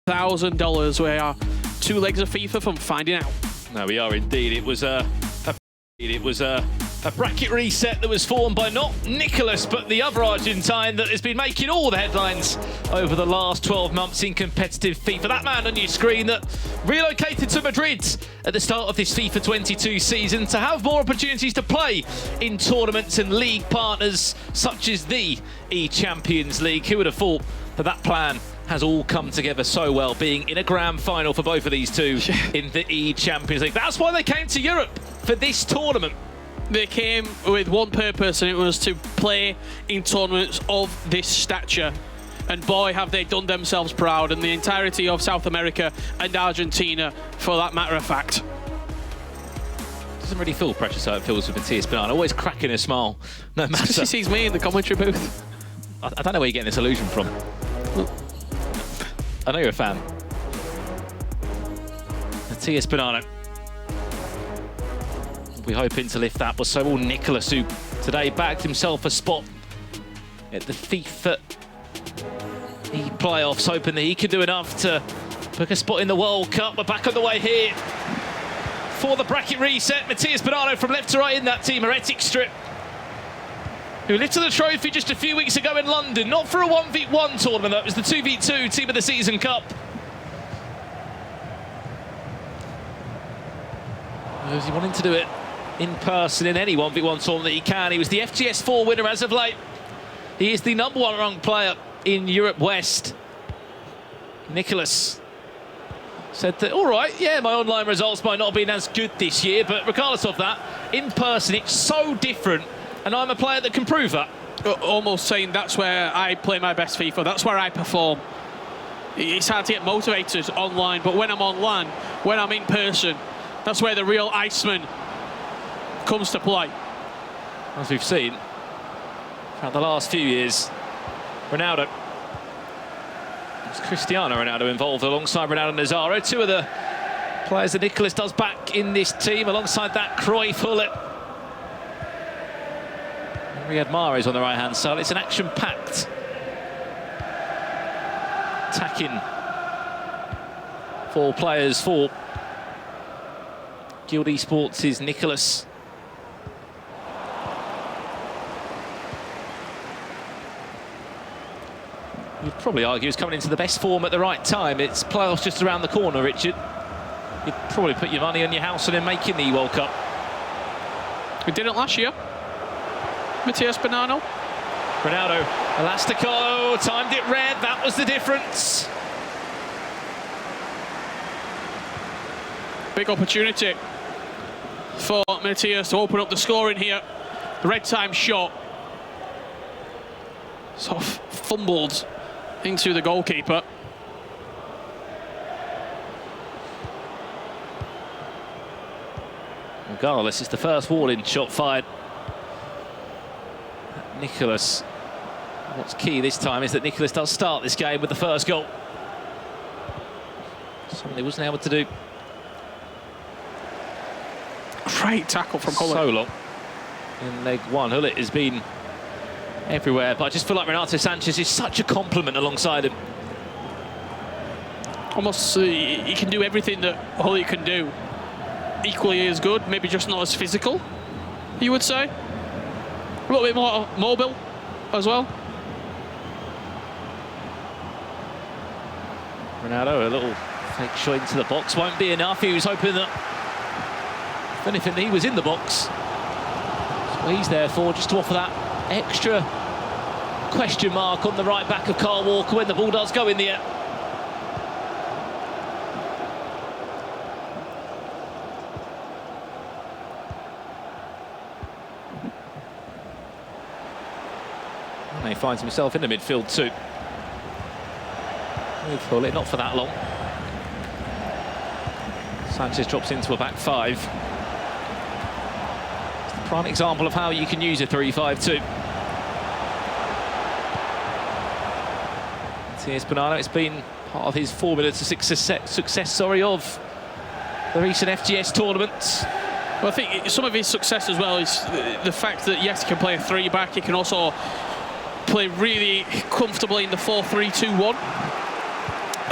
$1,000. We are 2 legs of FIFA from finding out. No, we are indeed. It was a bracket reset that was formed by not Nicholas, but the other Argentine that has been making all the headlines over the last 12 months in competitive FIFA. That man on your screen that relocated to Madrid at the start of this FIFA 22 season to have more opportunities to play in tournaments and league partners such as the eChampions League. Who would have thought that that plan has all come together so well, being in a grand final for both of these two in the eChampions League. That's why they came to Europe for this tournament. They came with one purpose, and it was to play in tournaments of this stature. And boy, have they done themselves proud, and the entirety of South America and Argentina, for that matter of fact. Doesn't really feel precious how it feels with Matías Banana, always cracking a smile, no matter. He sees me in the commentary booth. I don't know where you're getting this illusion from. I know you're a fan. Matías Banana. We're hoping to lift that, but so will Nicholas, who today bagged himself a spot at the FIFA playoffs, hoping that he could do enough to book a spot in the World Cup. We're back on the way here for the bracket reset. Matías Banana from left to right in that team, Heretic strip, who lifted the trophy just a few weeks ago in London, not for a 1v1 tournament, that was the 2v2 Team of the Season Cup. Was he wanting to do it in person in any 1v1 tournament that he can? He was the FGS4 winner as of late. He is the #1 ranked player in Europe West. Nicholas said that, all right, yeah, my online results might not have been as good this year, but regardless of that, in person it's so different, and I'm a player that can prove that. Almost saying that's where I play my best FIFA, that's where I perform. It's hard to get motivated online, but when I'm online, when I'm in person, that's where the real Iceman comes to play. As we've seen throughout the last few years, Ronaldo, it's Cristiano Ronaldo involved alongside Ronaldo Nazário, two of the players that Nicholas does back in this team, alongside that Cruyff, Hullet, Riyad Mahrez on the right-hand side. It's an action-packed attacking 4 players for Guild Esports' Nicholas. You'd probably argue he's coming into the best form at the right time. It's playoffs just around the corner, Richard. You'd probably put your money on your house on him making the World Cup. We did it last year. Matías Banana. Ronaldo, Elastico, timed it red, that was the difference. Big opportunity for Matías to open up the scoring here. The red time shot sort of fumbled into the goalkeeper. Regardless, it's the first warning shot fired. Nicholas. What's key this time is that Nicholas does start this game with the first goal. Something he wasn't able to do. Great tackle from Hullet. So long in leg 1. Hullet has been everywhere, but I just feel like Renato Sanchez is such a compliment alongside him. Almost, he can do everything that Hullet can do. Equally as good, maybe just not as physical, you would say. A little bit more mobile as well. Ronaldo, a little fake shot into the box, won't be enough. He was hoping that, if anything, he was in the box. That's what he's there for, just to offer that extra question mark on the right back of Kyle Walker when the ball does go in the air. And he finds himself in the midfield too. Move Hullet, not for that long. Sanchez drops into a back 5. It's the prime example of how you can use a 3-5-2. Matías Banana, it's been part of his formula to success of the recent FGS tournaments. Well, I think some of his success as well is the fact that, yes, he can play a 3-back, he can also play really comfortably in the 4-3-2-1.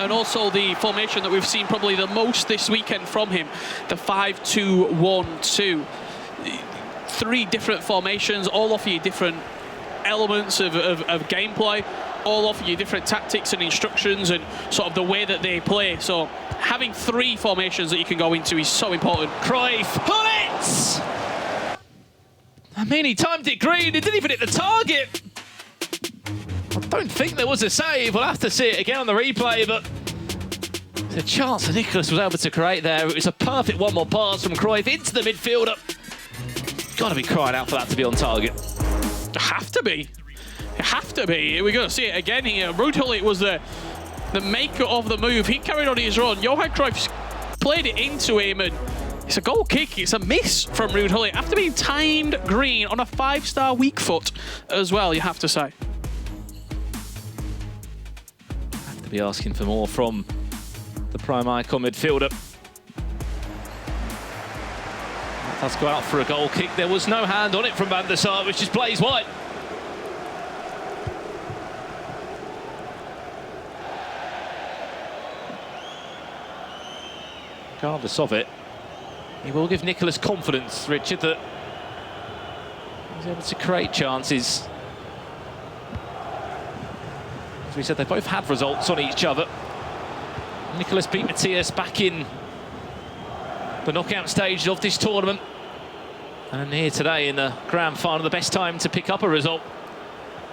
and also the formation that we've seen probably the most this weekend from him, the 5-2-1-2. 3 different formations, all offer you different elements of gameplay, all offer you different tactics and instructions and sort of the way that they play. So having 3 formations that you can go into is so important. Cruyff, Hullets! I mean, he timed it green, he didn't even hit the target. I don't think there was a save. We'll have to see it again on the replay, but the chance that Nicholas was able to create there, it was a perfect one-more pass from Cruyff into the midfielder. Got to be crying out for that to be on target. Have to be. Have to be. We're going to see it again here. Ruud Gullit was the maker of the move. He carried on his run. Johan Cruyff played it into him, and it's a goal kick. It's a miss from Ruud Gullit after being timed green on a 5-star weak foot as well, you have to say. Have to be asking for more from the prime icon midfielder. Let's go out for a goal kick. There was no hand on it from Van der Sar, which just plays wide. Regardless of it, he will give Nicholas confidence, Richard, that he's able to create chances. As we said, they both had results on each other. Nicholas beat Matthias back in the knockout stage of this tournament. And here today in the grand final, the best time to pick up a result.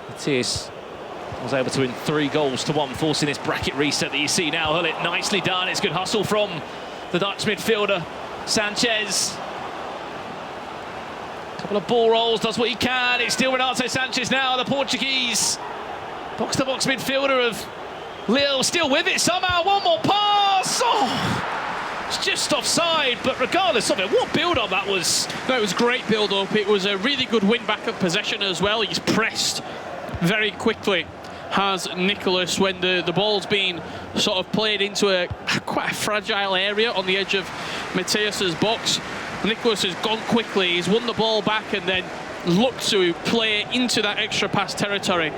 Matthias was able to win 3-1, forcing this bracket reset that you see now. Gullit, nicely done. It's good hustle from the Dutch midfielder, Sanchez. Couple of ball rolls, does what he can. It's still Renato Sanchez now, the Portuguese box-to-box midfielder of Lille, still with it somehow. One more pass. Oh! It's just offside, but regardless of it, what build-up that was. No, it was great build-up. It was a really good win-back of possession as well. He's pressed very quickly, has Nicholas, when the ball's been sort of played into quite a fragile area on the edge of Matthias's box. Nicholas has gone quickly. He's won the ball back and then looked to play into that extra pass territory.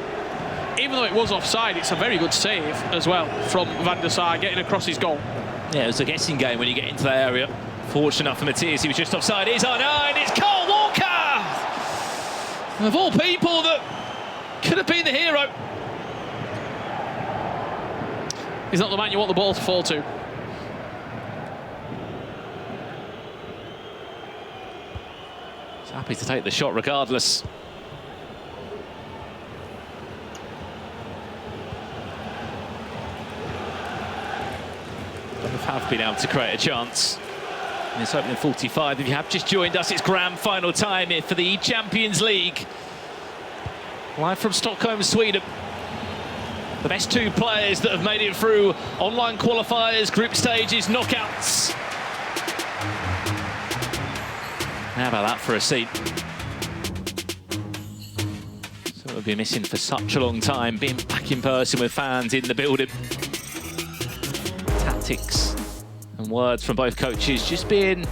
Even though it was offside, it's a very good save as well from Van der Sar, getting across his goal. Yeah, it was a guessing game when you get into that area. Fortunate enough for Matthias, he was just offside. It's on 9, it's Cole Walker! Of all people, that could have been the hero. He's not the man you want the ball to fall to. He's happy to take the shot regardless. Have been able to create a chance in this opening 45. If you have just joined us, it's grand final time here for the eChampions League. Live from Stockholm, Sweden. The best 2 players that have made it through online qualifiers, group stages, knockouts. How about that for a seat? So we'll be missing for such a long time, being back in person with fans in the building. Tactics and words from both coaches just being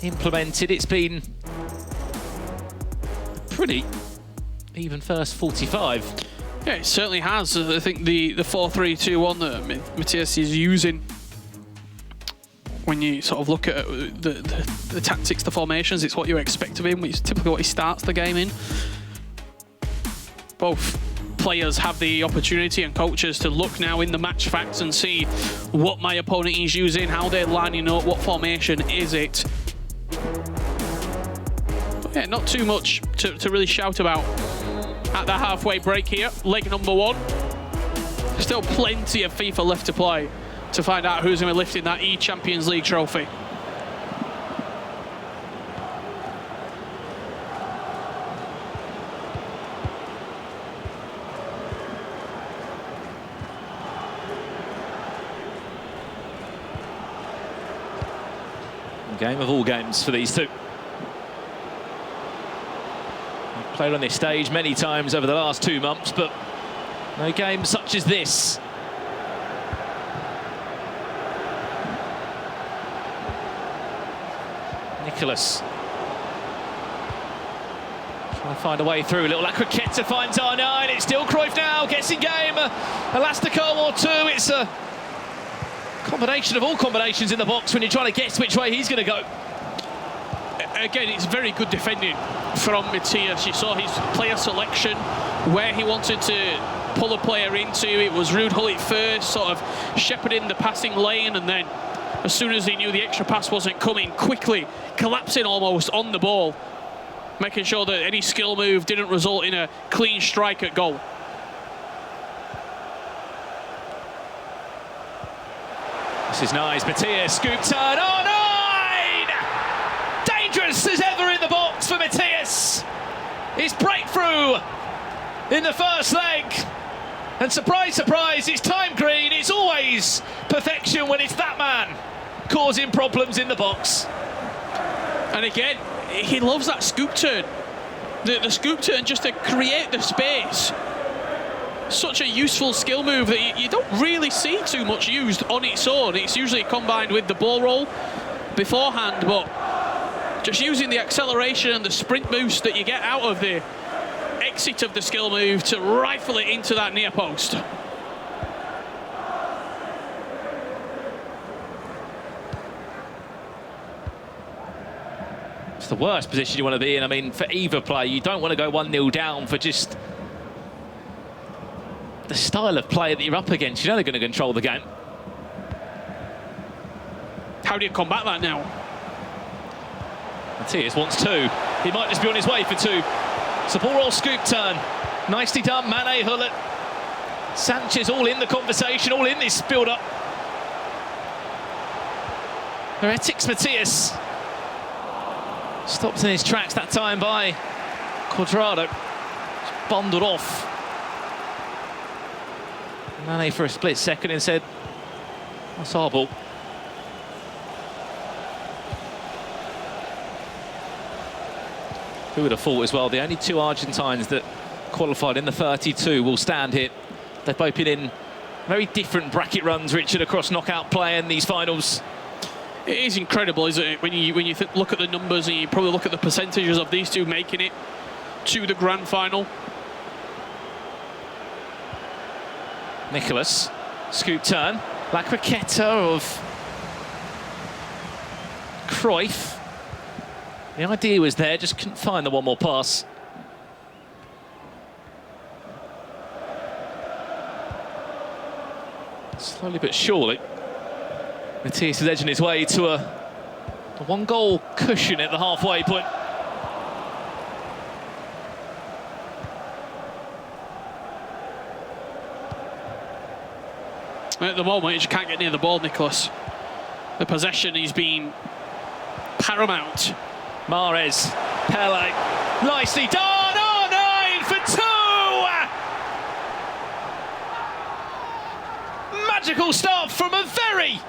implemented. It's been a pretty even first 45. Yeah, it certainly has. I think the 4-3-2-1 that Matthias is using, when you sort of look at the tactics, the formations, it's what you expect of him. It's typically what he starts the game in. Both players have the opportunity, and coaches, to look now in the match facts and see what my opponent is using, how they're lining up, what formation is it. But yeah, not too much to really shout about at the halfway break here. Leg number 1. Still plenty of FIFA left to play to find out who's going to be lifting that eChampions League trophy. Game of all games for these two. They've played on this stage many times over the last 2 months, but no game such as this. Nicholas trying to find a way through. Little Acquaqueta finds R9. It's still Cruyff now. Gets in game. A last goal or 2. It's a Combination of all combinations in the box when you're trying to guess which way he's going to go. Again, it's very good defending from Matthias. You saw his player selection, where he wanted to pull a player into. It was Ruud Gullit first, sort of shepherding the passing lane, and then as soon as he knew the extra pass wasn't coming, quickly collapsing almost on the ball, making sure that any skill move didn't result in a clean strike at goal. This is nice. Matthias, scoop turn. Oh, 9! Dangerous as ever in the box for Matthias. His breakthrough in the first leg. And surprise, surprise, it's time green. It's always perfection when it's that man causing problems in the box. And again, he loves that scoop turn. The scoop turn just to create the space. Such a useful skill move that you don't really see too much used on its own. It's usually combined with the ball roll beforehand, but just using the acceleration and the sprint boost that you get out of the exit of the skill move to rifle it into that near post. It's the worst position you want to be in. I mean, for either player, you don't want to go 1-0 down for just the style of play that you're up against. You know they're going to control the game. How do you combat that now? Matthias wants 2. He might just be on his way for 2. It's a ball roll scoop turn. Nicely done, Mane, Gullit. Sanchez all in the conversation, all in this build-up. Heretics Matthias. Stopped in his tracks that time by Quadrado. Just bundled off. Mane for a split second and said, that's our ball. Who would have thought as well, the only 2 Argentines that qualified in the 32 will stand here. They've both been in very different bracket runs, Richard, across knockout play in these finals. It is incredible, isn't it, when you look at the numbers and you probably look at the percentages of these two making it to the grand final. Nicholas, scoop turn. La Croqueta of Cruyff. The idea was there, just couldn't find the one more pass. Slowly but surely, Matthias is edging his way to a 1-goal cushion at the halfway point. At the moment, he just can't get near the ball, Nicholas. The possession, he's been paramount. Mahrez, Pele, nicely done. Oh, 9 for 2. Magical start from a very,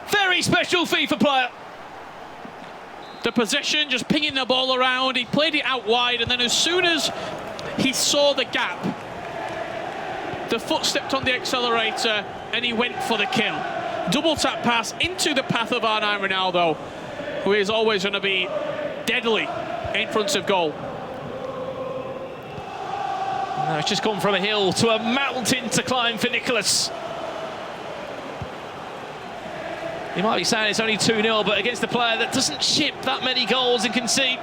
very special FIFA player. The possession, just pinging the ball around. He played it out wide, and then as soon as he saw the gap, the foot stepped on the accelerator, and he went for the kill. Double tap pass into the path of R9 Ronaldo, who is always going to be deadly in front of goal. No, it's just gone from a hill to a mountain to climb for Nicholas. You might be saying it's only 2-0, but against a player that doesn't ship that many goals and concede,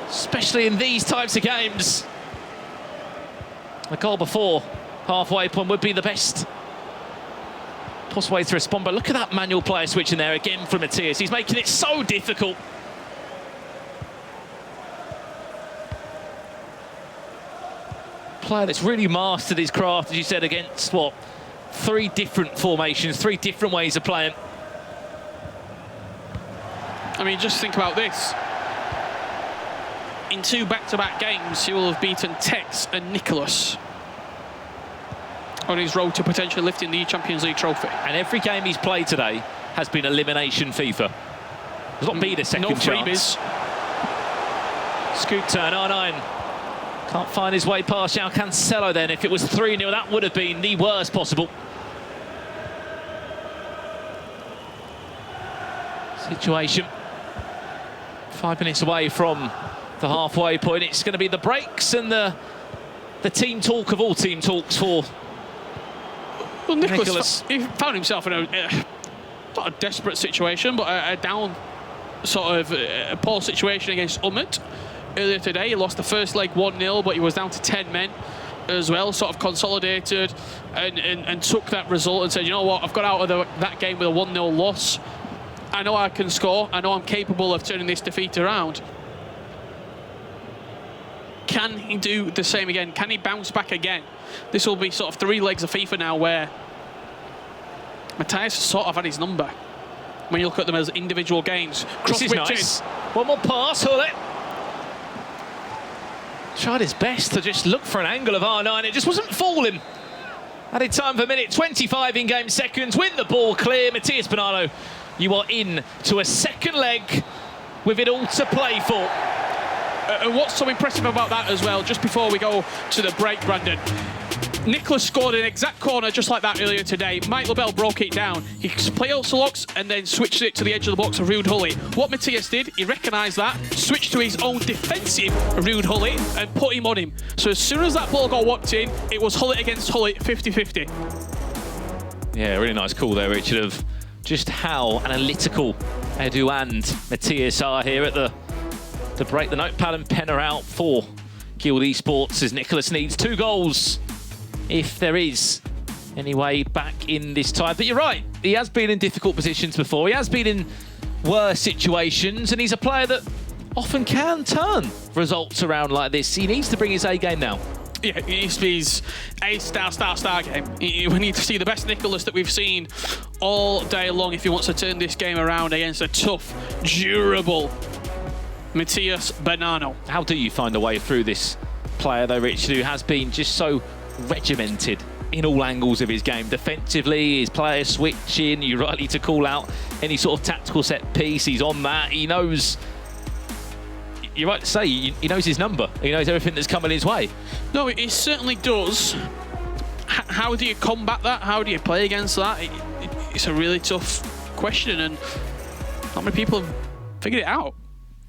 especially in these types of games, a goal before halfway point would be the best possible way to respond. But look at that manual player switch in there again from Matthias. He's making it so difficult. Player that's really mastered his craft, as you said, against what? 3 different formations, 3 different ways of playing. I mean, just think about this. In 2 back-to-back games, he will have beaten Tex and Nicholas on his road to potentially lifting the eChampions League trophy. And every game he's played today has been elimination FIFA. There's not been a second no chance. Scoop turn, R9. Can't find his way past João Cancelo then. If it was 3-0, that would have been the worst possible situation. 5 minutes away from the halfway point. It's going to be the breaks and the team talk of all team talks for Well, Nicholas he found himself in a not a desperate situation, but a down sort of a poor situation against Ummet earlier today. He lost the first leg 1-0, but he was down to 10 men as well, sort of consolidated and took that result and said, you know what, I've got out of that game with a 1-0 loss. I know I can score. I know I'm capable of turning this defeat around. Can he do the same again? Can he bounce back again? This will be sort of 3 legs of FIFA now where Matthias sort of had his number when you look at them as individual games. This is nice. One more pass, Hullet. Tried his best to just look for an angle of R9. It just wasn't falling. Added time for a minute, 25 in-game seconds. Win the ball clear. Matthias Bonanno, you are in to a second leg with it all to play for. And what's so impressive about that as well, just before we go to the break, Brandon, Nicholas scored an exact corner just like that earlier today. Mike Lobel broke it down. He played Ulcelox and then switched it to the edge of the box of Ruud Hullet. What Matthias did, he recognised that, switched to his own defensive Ruud Hullet and put him on him. So as soon as that ball got whacked in, it was Hullet against Hullet, 50-50. Yeah, really nice call there, Richard, of just how analytical Edu and Matthias are here at the break. The notepad and pen are out for Guild Esports as Nicholas needs 2 goals if there is any way back in this tie. But you're right, he has been in difficult positions before. He has been in worse situations, and he's a player that often can turn results around like this. He needs to bring his A game now. Yeah, it needs to be his A star game. We need to see the best Nicholas that we've seen all day long if he wants to turn this game around against a tough, durable Matthias Bonanno. How do you find a way through this player, though, Richard, who has been just so regimented in all angles of his game? Defensively, his player switching, you're rightly to call out any sort of tactical set piece, he's on that. He knows, you're right to say, he knows his number. He knows everything that's coming his way. No, he certainly does. How do you combat that? How do you play against that? It's a really tough question, and not many people have figured it out.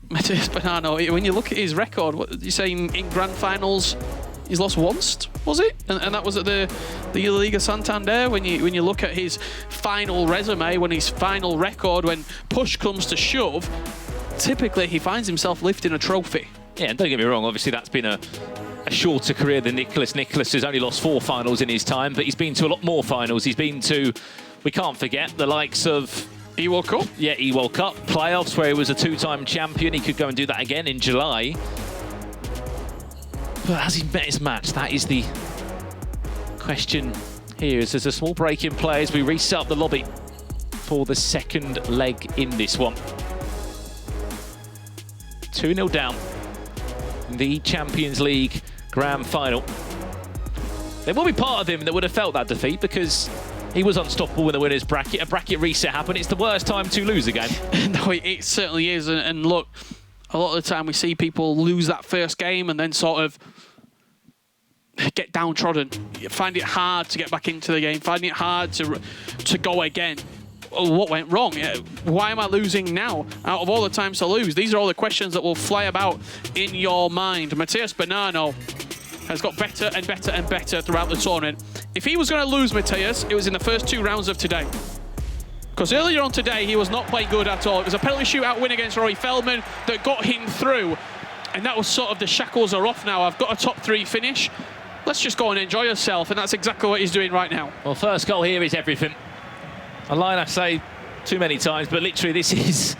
Matthias Bonanno, when you look at his record, what did you say in grand finals? He's lost once, was it? And that was at the Liga Santander. When you look at his final resume, when his final record, when push comes to shove, typically he finds himself lifting a trophy. Yeah, and don't get me wrong, obviously that's been a shorter career than Nicholas. Nicholas has only lost 4 finals in his time, but he's been to a lot more finals. He's been to, we can't forget, the likes of E-World Cup? Yeah, E-World Cup, playoffs where he was a 2-time champion. He could go and do that again in July. But has he met his match? That is the question here. As there's a small break in play as we reset up the lobby for the second leg in this one. 2-0 down in the Champions League Grand Final. There will be part of him that would have felt that defeat because he was unstoppable in the winners bracket. A bracket reset happened. It's the worst time to lose a game. No, it certainly is. And look, a lot of the time we see people lose that first game and then sort of get downtrodden. You find it hard to get back into the game, finding it hard to go again. What went wrong? Why am I losing now? Out of all the times to lose, these are all the questions that will fly about in your mind. Matthias Bonanno has got better and better and better throughout the tournament. If he was going to lose, Matthias, it was in the first 2 rounds of today. Because earlier on today, he was not playing good at all. It was a penalty shootout win against Rory Feldman that got him through. And that was sort of the shackles are off now. I've got a top 3 finish. Let's just go and enjoy yourself. And that's exactly what he's doing right now. Well, first goal here is everything. A line I say too many times, but literally this is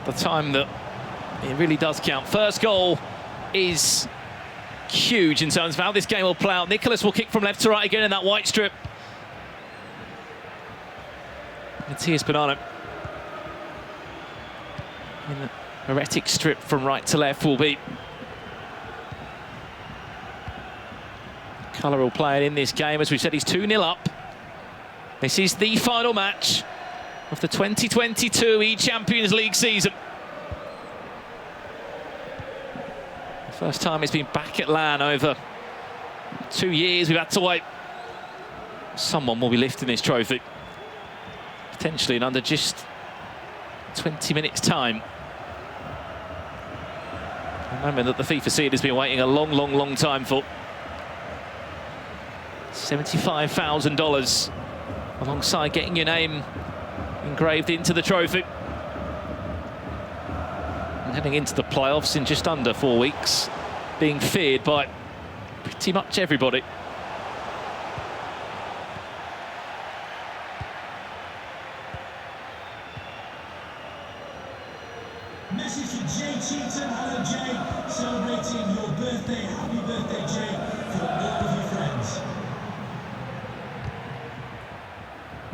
the time that it really does count. First goal is huge in terms of how this game will play out. Nicholas will kick from left to right again in that white strip. Matthias Bonanno in the heretic strip from right to left will be Colour will play it in this game. As we've said, he's 2-0 up. This is the final match of the 2022 eChampions League season. The first time he's been back at LAN over 2 years. We've had to wait. Someone will be lifting this trophy. Potentially in under just 20 minutes' time. A moment that the FIFA scene has been waiting a long, long, long time for. $75,000 alongside getting your name engraved into the trophy. And heading into the playoffs in just under 4 weeks, being feared by pretty much everybody. Message to Jay Cheatham. Hello, Jay. Celebrating your birthday. Happy birthday, Jay, from all of your friends.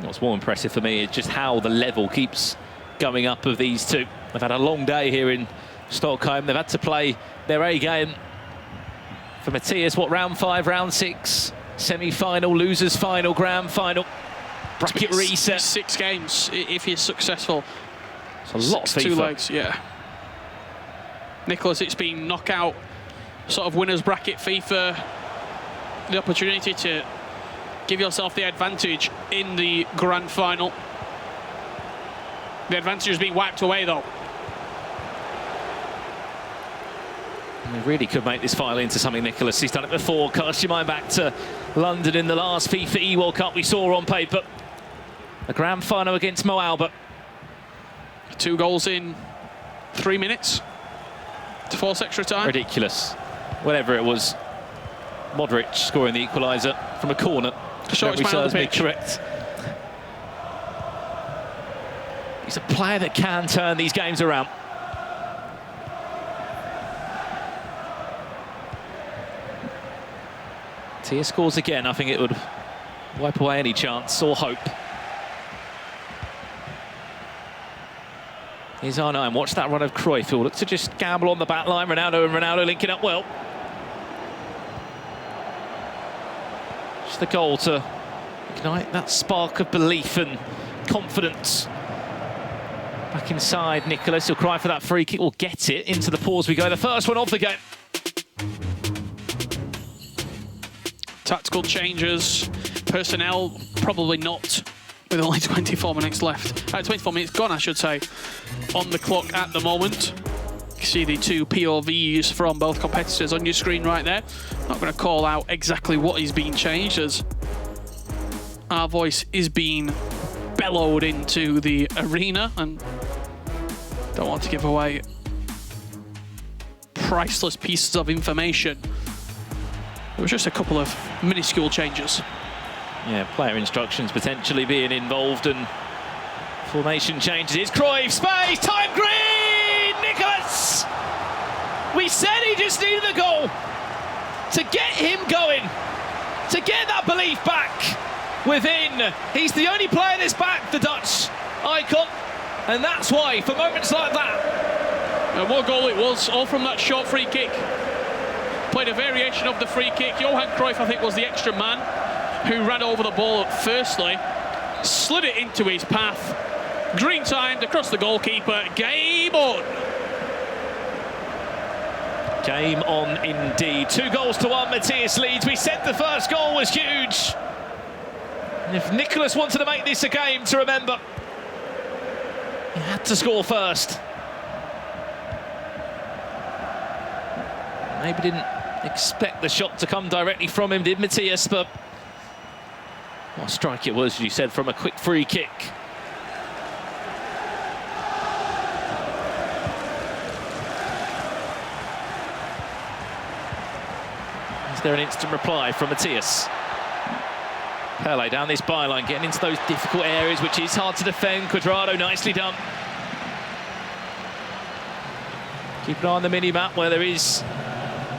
What's more impressive for me is just how the level keeps going up of these two. They've had a long day here in Stockholm. They've had to play their A game. For Matthias, what, round 5, round 6, semi-final, losers final, grand final, bracket reset. 6 games if he's successful. It's a lot of FIFA. 2 legs, yeah. Nicholas, it's been knockout, sort of winners bracket FIFA. The opportunity to give yourself the advantage in the grand final. The advantage is being wiped away, though. He really could make this final into something, Nicholas. He's done it before. Cast your mind back to London in the last FIFA E-World Cup we saw on paper. A grand final against Mo Albert. 2 goals in 3 minutes to force extra time. Ridiculous. Whatever it was, Modric scoring the equaliser from a corner. Shortest man on the pitch. Correct. He's a player that can turn these games around. Tia scores again. I think it would wipe away any chance or hope. Here's R9. Watch that run of Cruyff. He'll look to just gamble on the back line. Ronaldo linking up well. Just the goal to ignite that spark of belief and confidence. Back inside, Nicholas. He'll cry for that free kick. We'll get it. Into the pause we go. The first one of the game. Tactical changes. Personnel, probably not. With only 24 minutes left. 24 minutes gone, I should say, on the clock at the moment. You can see the 2 POVs from both competitors on your screen right there. Not going to call out exactly what is being changed, as our voice is being bellowed into the arena, and don't want to give away priceless pieces of information. There was just a couple of minuscule changes. Yeah, player instructions potentially being involved and formation changes. It's Cruyff, space, time green! Nicholas! We said he just needed a goal to get him going, to get that belief back within. He's the only player that's back, the Dutch icon, and that's why, for moments like that. And what goal it was, all from that short free kick. Played a variation of the free kick. Johan Cruyff, I think, was the extra man who ran over the ball firstly, slid it into his path, green timed across the goalkeeper. Game on. Game on indeed. 2-1, Matthias leads. We said the first goal was huge. And if Nicholas wanted to make this a game to remember, he had to score first. Maybe didn't expect the shot to come directly from him, did Matthias, but what a strike it was, as you said, from a quick free kick. Is there an instant reply from Matthias? Pele down this byline, getting into those difficult areas, which is hard to defend. Quadrado, nicely done. Keep an eye on the mini-map where there is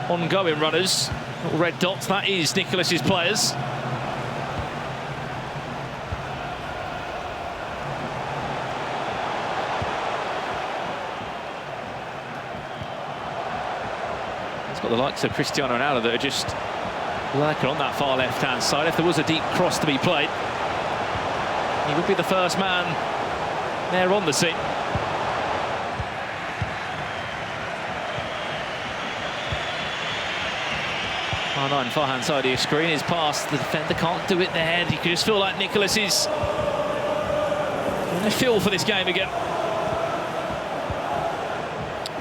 ongoing runners. Little red dots, that is Nicholas's players. Got the likes of Cristiano Ronaldo that are just lurking on that far left-hand side. If there was a deep cross to be played, he would be the first man there on the scene. R9, far-hand side of your screen, is past. The defender can't do it there. You can just feel like Nicholas is in a feel for this game again.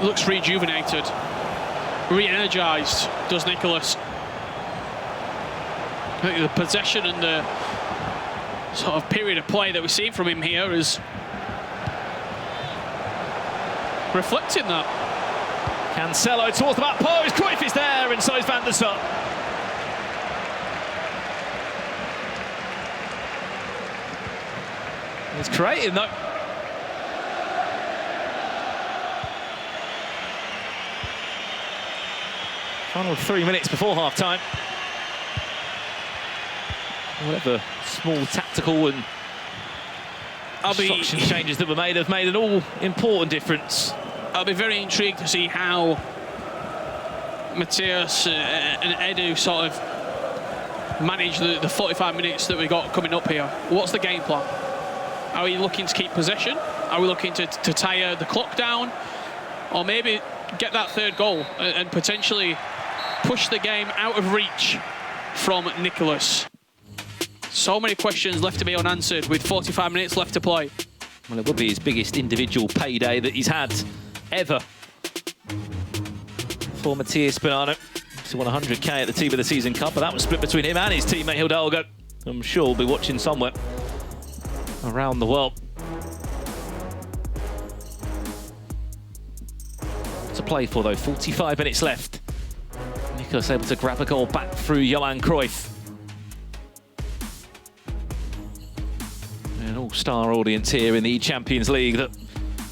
Looks rejuvenated. Re-energised, does Nicholas. I think the possession and the sort of period of play that we've seen from him here is reflecting that. Cancelo towards the back post. Cruyff is there, and so is Van der Sar. He's creating though. Final 3 minutes before half-time. Whatever small tactical and instruction changes that were made have made an all-important difference. I'll be very intrigued to see how Matthias and Edu sort of manage the 45 minutes that we got coming up here. What's the game plan? Are we looking to keep possession? Are we looking to tire the clock down? Or maybe get that third goal and potentially push the game out of reach from Nicholas? So many questions left to be unanswered with 45 minutes left to play. Well, it would be his biggest individual payday that he's had ever. For Matthias Bonanno. He won 100k at the Team of the Season Cup, but that was split between him and his teammate Hidalgo. I'm sure we'll be watching somewhere around the world. To play for though, 45 minutes left. Nicholas able to grab a goal back through Johan Cruyff. An all-star audience here in the eChampions League that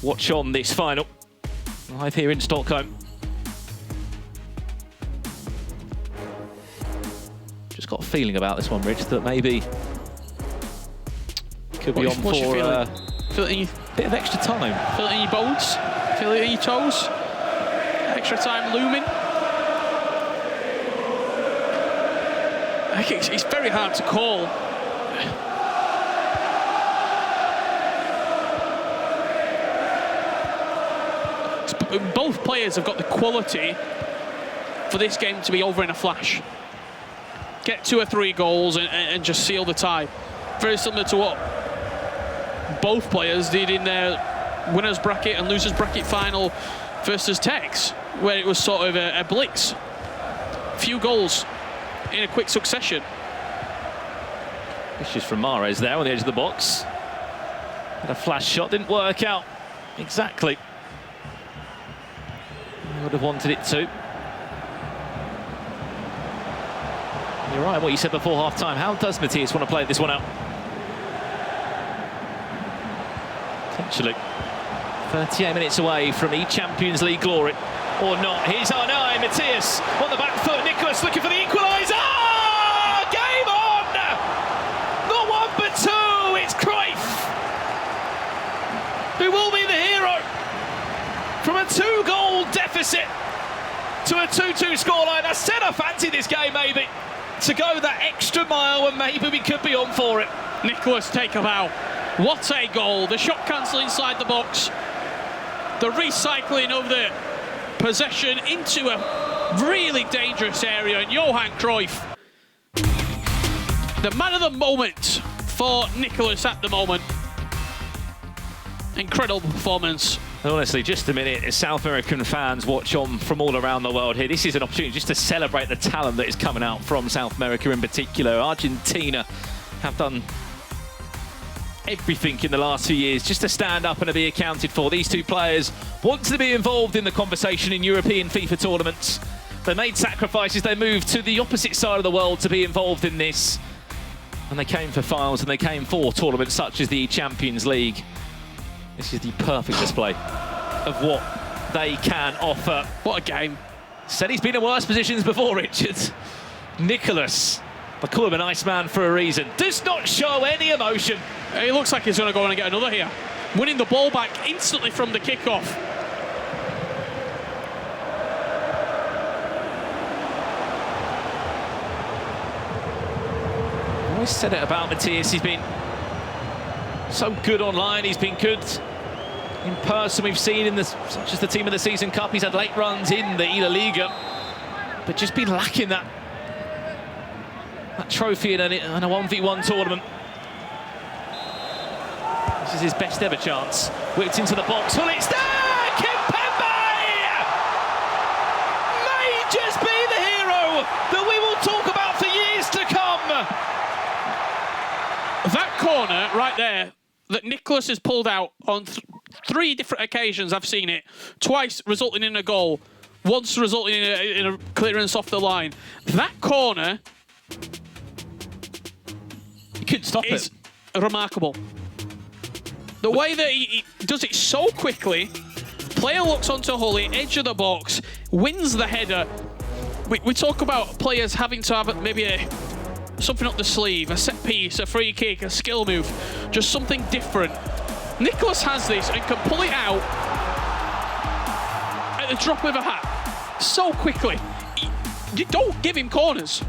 watch on this final. Live here in Stockholm. Just got a feeling about this one, Rich, that maybe could be on for a bit of extra time. Feel it in your bones? Feel it in your toes? Extra time looming? I think it's very hard to call. Both players have got the quality for this game to be over in a flash. Get 2 or 3 goals and just seal the tie. Very similar to what both players did in their winners bracket and losers bracket final versus Tex, where it was sort of a blitz. Few goals in a quick succession. It's just from Mahrez there on the edge of the box. Had a flash shot, didn't work out exactly. I would have wanted it to. You're right, what you said before half-time. How does Matthias want to play this one out? Potentially 38 minutes away from eChampions League glory. Or not. Here's our 9, Matthias on the back foot. Nicholas looking for the equaliser. Ah! Game on! Not 1 but 2. It's Cruyff who will be the hero. From a 2-goal deficit to a 2-2 scoreline. I said I fancy this game maybe to go that extra mile, and maybe we could be on for it. Nicholas, take a bow. What a goal. The shot cancel inside the box. The recycling of the possession into a really dangerous area. And Johan Cruyff, the man of the moment for Nicholas at the moment. Incredible performance. Honestly, just a minute, as South American fans watch on from all around the world here, this is an opportunity just to celebrate the talent that is coming out from South America in particular. Argentina have done everything in the last few years just to stand up and to be accounted for. These 2 players want to be involved in the conversation in European FIFA tournaments. They made sacrifices, they moved to the opposite side of the world to be involved in this. And they came for finals and they came for tournaments such as the Champions League. This is the perfect display of what they can offer. What a game. Said he's been in worse positions before, Richard. Nicholas, I call him an Iceman for a reason, does not show any emotion. He looks like he's going to go on and get another here. Winning the ball back instantly from the kickoff. I always said it about Matthias, he's been so good online, he's been good in person. We've seen in such as the Team of the Season Cup, he's had late runs in the Leggue, but just been lacking that trophy in a 1v1 tournament. This is his best ever chance. Whipped into the box. Well, it's there! Kimpembe! May just be the hero that we will talk about for years to come. That corner right there that Nicholas has pulled out on 3 different occasions, I've seen it. Twice resulting in a goal. Once resulting in a clearance off the line. That corner... You couldn't stop it. Is remarkable. The way that he does it so quickly, player looks onto Hully, edge of the box, wins the header. We talk about players having to have maybe something up the sleeve, a set piece, a free kick, a skill move, just something different. Nicholas has this and can pull it out at the drop of a hat so quickly. You don't give him corners.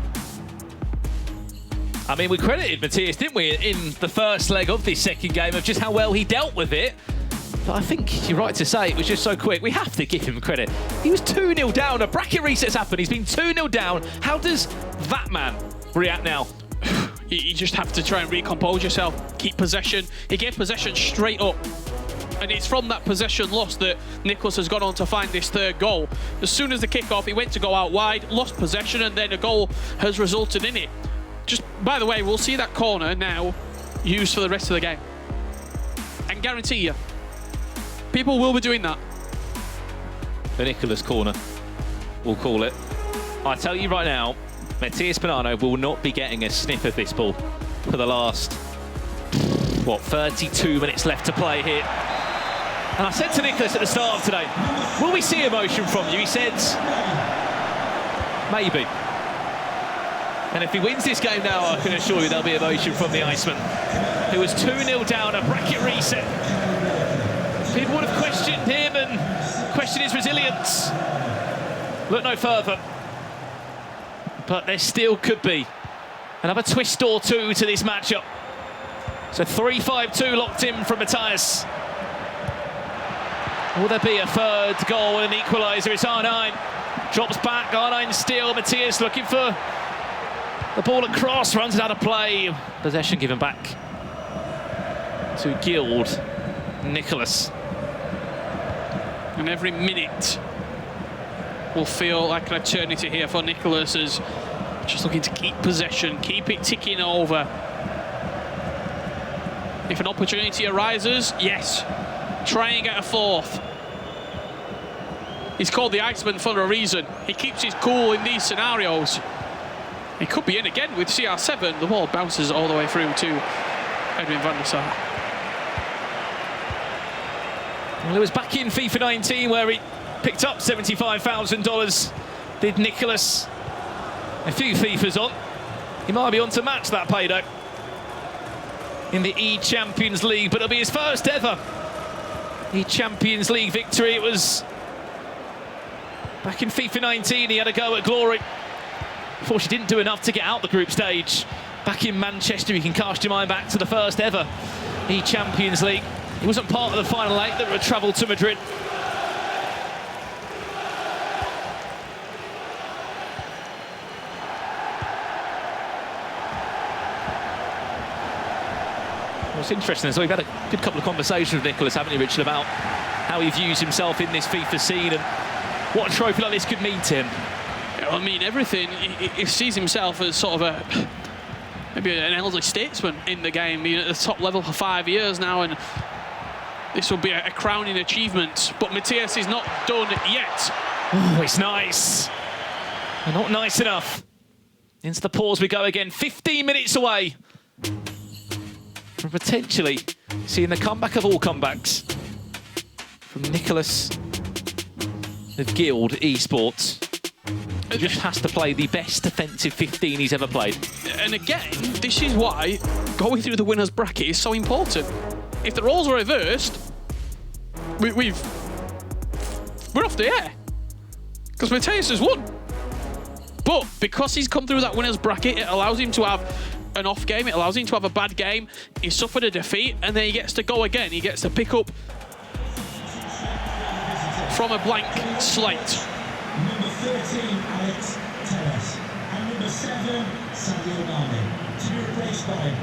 I mean, we credited Matthias, didn't we, in the first leg of this second game of just how well he dealt with it. But I think you're right to say it was just so quick. We have to give him credit. He was 2-0 down. A bracket reset's happened. He's been 2-0 down. How does that man react now? You just have to try and recompose yourself. Keep possession. He gave possession straight up. And it's from that possession loss that Nicholas has gone on to find this 3rd goal. As soon as the kickoff, he went to go out wide, lost possession, and then a goal has resulted in it. Just, by the way, we'll see that corner now used for the rest of the game. I can guarantee you, people will be doing that. The Nicholas corner, we'll call it. I tell you right now, Matthias Bonanno will not be getting a sniff of this ball for the last, 32 minutes left to play here. And I said to Nicholas at the start of today, will we see emotion from you? He said, maybe. And if he wins this game now, I can assure you there'll be emotion from the Iceman, who was 2-0 down, a bracket reset. People would have questioned him and questioned his resilience. Look no further. But there still could be another twist or two to this matchup. So 3-5-2 locked in from Matthias. Will there be a 3rd goal and an equaliser? It's R9. Drops back, R9 still. Matthias looking for the ball across, runs it out of play. Possession given back to Guild Nicholas. And every minute will feel like an eternity here for Nicholas, as just looking to keep possession, keep it ticking over. If an opportunity arises, yes, try and get a 4th. He's called the Iceman for a reason. He keeps his cool in these scenarios. He could be in again with CR7. The ball bounces all the way through to Edwin van der Sar. Well, it was back in FIFA 19 where he picked up $75,000. Did Nicholas. A few FIFAs on. He might be on to match that payday in the eChampions League, but it'll be his first ever eChampions League victory. It was back in FIFA 19. He had a go at Glory. Unfortunately, didn't do enough to get out the group stage. Back in Manchester, you can cast your mind back to the first ever eChampions League. He wasn't part of the final 8 that would travel to Madrid. What's interesting is we've had a good couple of conversations with Nicholas, haven't you, Richard, about how he views himself in this FIFA scene and what a trophy like this could mean to him. I mean, everything. He sees himself as sort of maybe an elderly statesman in the game, being at the top level for 5 years now, and this will be a crowning achievement. But Matthias is not done yet. Oh, it's nice. And not nice enough. Into the pause we go again. 15 minutes away from potentially seeing the comeback of all comebacks from Nicholas of Guild Esports. He just has to play the best defensive 15 he's ever played. And again, this is why going through the winners bracket is so important. If the roles are reversed, we're off the air, because Matthias has won. But because he's come through that winners bracket, it allows him to have an off game, it allows him to have a bad game. He suffered a defeat, and then he gets to go again. He gets to pick up from a blank slate. Number 13, Alex Telles. And number 7, Sadio Mane. To be replaced by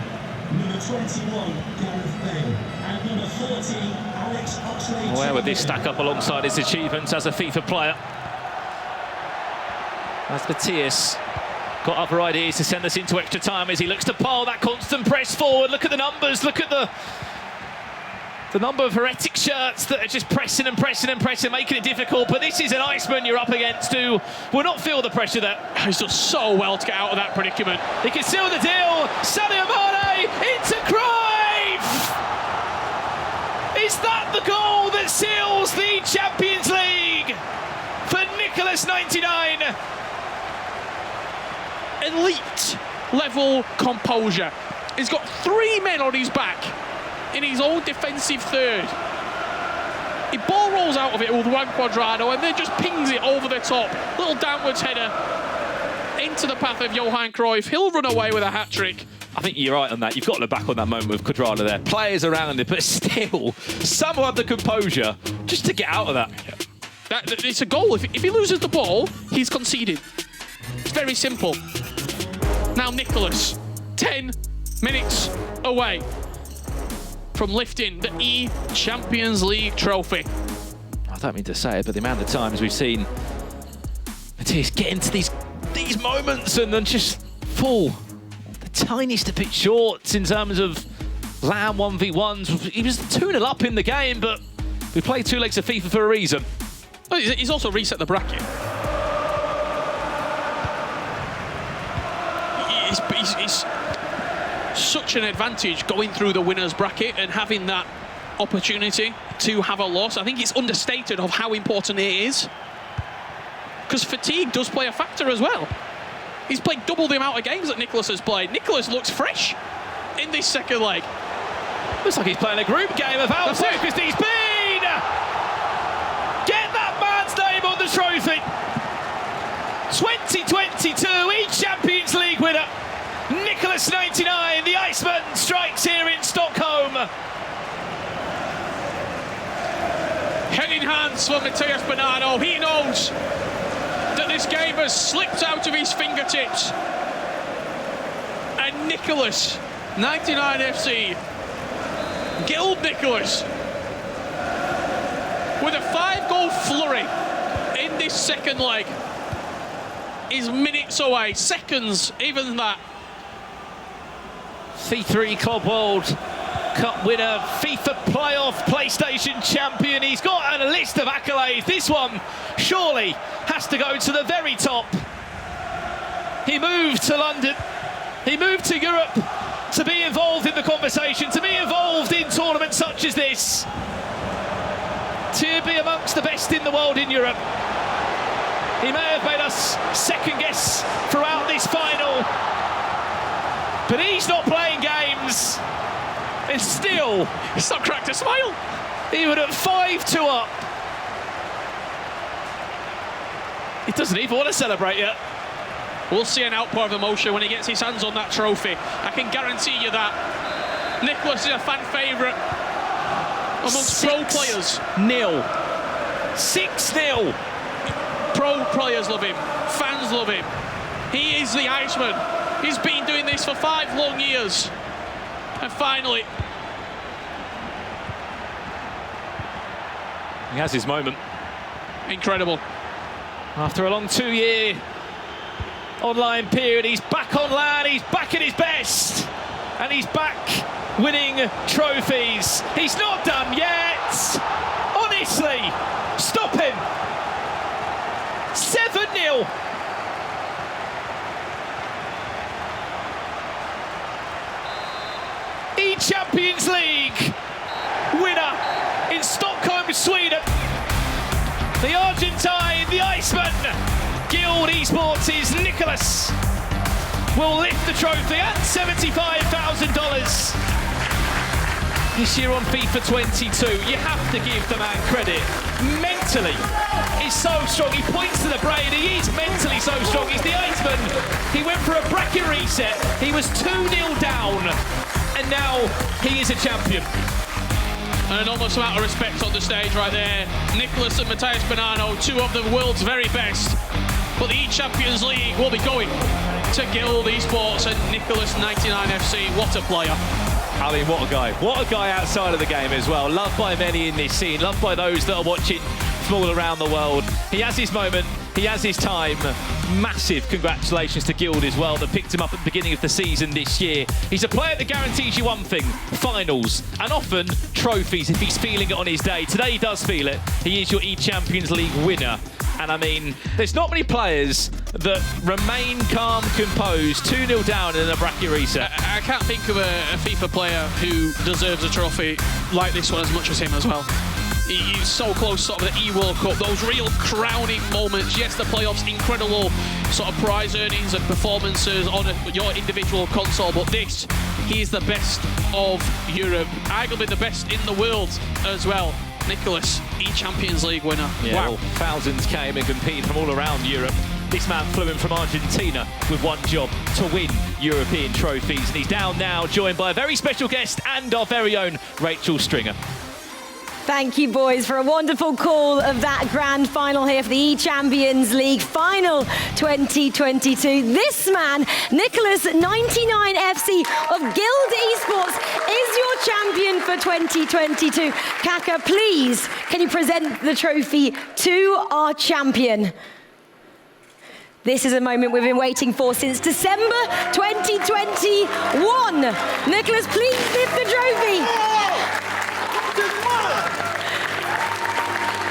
number 21, Gareth Bale. And number 14, Alex Oxlade. Where would this stack up alongside his achievements as a FIFA player? As Matthias got other ideas to send us into extra time as he looks to pile that constant press. press forward. Look at the numbers. Look at the number of heretic shirts that are just pressing and pressing and pressing, making it difficult. But this is an Iceman you're up against who will not feel the pressure there. He's done so well to get out of that predicament. He can seal the deal. Sadio Mane into Cruyff. Is that the goal that seals the Champions League for Nicholas 99? Elite level composure. He's got 3 men on his back in his own defensive third. He ball rolls out of it with Juan Cuadrado and then just pings it over the top. Little downwards header into the path of Johan Cruyff. He'll run away with a hat-trick. I think you're right on that. You've got to look back on that moment with Cuadrado there. Players around him, but still, someone the composure just to get out of that. It's a goal. If he loses the ball, he's conceded. It's very simple. Now Nicholas, 10 minutes away from lifting the eChampions League trophy. I don't mean to say it, but the amount of times we've seen Matthias get into these moments and then just fall the tiniest a bit short in terms of Lamb 1v1s. He was 2-0 up in the game, but we played 2 legs of FIFA for a reason. He's also reset the bracket. It's such an advantage going through the winners bracket and having that opportunity to have a loss. I think it's understated of how important it is, because fatigue does play a factor as well. He's played double the amount of games that Nicholas has played. Nicholas looks fresh in this second leg. Looks like he's playing a group game of how focused he's been. Get that man's name on the trophy. 2022 eChampions League winner Nicholas 99, the Iceman, strikes here in Stockholm. Head in hands for Matthias Bernardo. He knows that this game has slipped out of his fingertips. And Nicholas, 99 FC, Guild Nicholas, with a 5-goal flurry in this second leg, is minutes away, seconds, even that. C3 Club World Cup winner, FIFA playoff PlayStation champion. He's got a list of accolades. This one surely has to go to the very top. He moved to London. He moved to Europe to be involved in the conversation, to be involved in tournaments such as this, to be amongst the best in the world in Europe. He may have made us second guess throughout this final, but he's not playing games. And still, he's not cracked a smile. Even at 5-2 up, he doesn't even want to celebrate yet. We'll see an outpour of emotion when he gets his hands on that trophy. I can guarantee you that. Nicholas is a fan favourite amongst pro players. 6-0. Pro players love him. Fans love him. He is the Iceman. He's been doing this for 5 long years. And finally, he has his moment. Incredible. After a long 2-year online period, he's back on land, he's back at his best, and he's back winning trophies. He's not done yet. Honestly, stop him. 7-0. eChampions League winner in Stockholm, Sweden. The Argentine, the Iceman, Guild Esports' Nicholas will lift the trophy and $75,000. This year on FIFA 22, you have to give the man credit. Mentally, he's so strong. He points to the brain. He is mentally so strong. He's the Iceman. He went for a bracket reset. He was 2-0 down, and now he is a champion. An enormous amount of respect on the stage right there. Nicholas and Matthias Bernardo, 2 of the world's very best. But the eChampions League will be going to Guild Esports and Nicholas 99 FC. What a player. I mean, what a guy. What a guy outside of the game as well. Loved by many in this scene. Loved by those that are watching from all around the world. He has his moment. he has his time. Massive congratulations to Guild as well, that picked him up at the beginning of the season this year. He's a player that guarantees you one thing: finals, and often trophies if he's feeling it on his day. Today he does feel it. He is your eChampions League winner. And I mean, there's not many players that remain calm, composed, 2-0 down in a bracket reset. I can't think of a FIFA player who deserves a trophy like this one as much as him as well. He's so close, sort of the E-World Cup, those real crowning moments. Yes, the playoffs, incredible sort of prize earnings and performances on your individual console, but this, he's the best of Europe, arguably the best in the world as well. Nicholas, eChampions League winner. Yeah, wow. Well, thousands came and competed from all around Europe. This man flew in from Argentina with one job: to win European trophies. And he's down now, joined by a very special guest and our very own Rachel Stringer. Thank you, boys, for a wonderful call of that grand final here for the eChampions League Final 2022. This man, Nicholas 99FC of Guild Esports, is your champion for 2022. Kaka, please, can you present the trophy to our champion? This is a moment we've been waiting for since December 2021. Nicholas, please lift the trophy.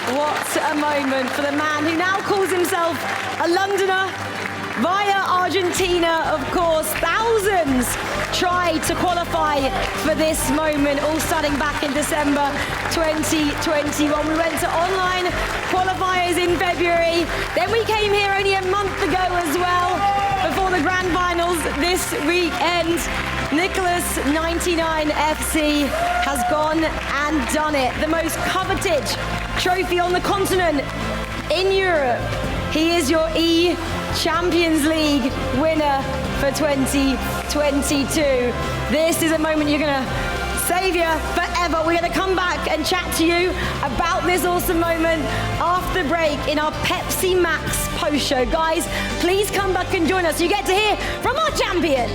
What a moment for the man who now calls himself a Londoner via Argentina, of course. Thousands tried to qualify for this moment, all starting back in December 2021. We went to online qualifiers in February. Then we came here only a month ago as well, before the grand finals this weekend. Nicholas 99FC has gone and done it. The most coveted trophy on the continent in Europe. He is your eChampions League winner for 2022. This is a moment you're going to savour forever. We're going to come back and chat to you about this awesome moment after the break in our Pepsi Max post show. Guys, please come back and join us. You get to hear from our champion.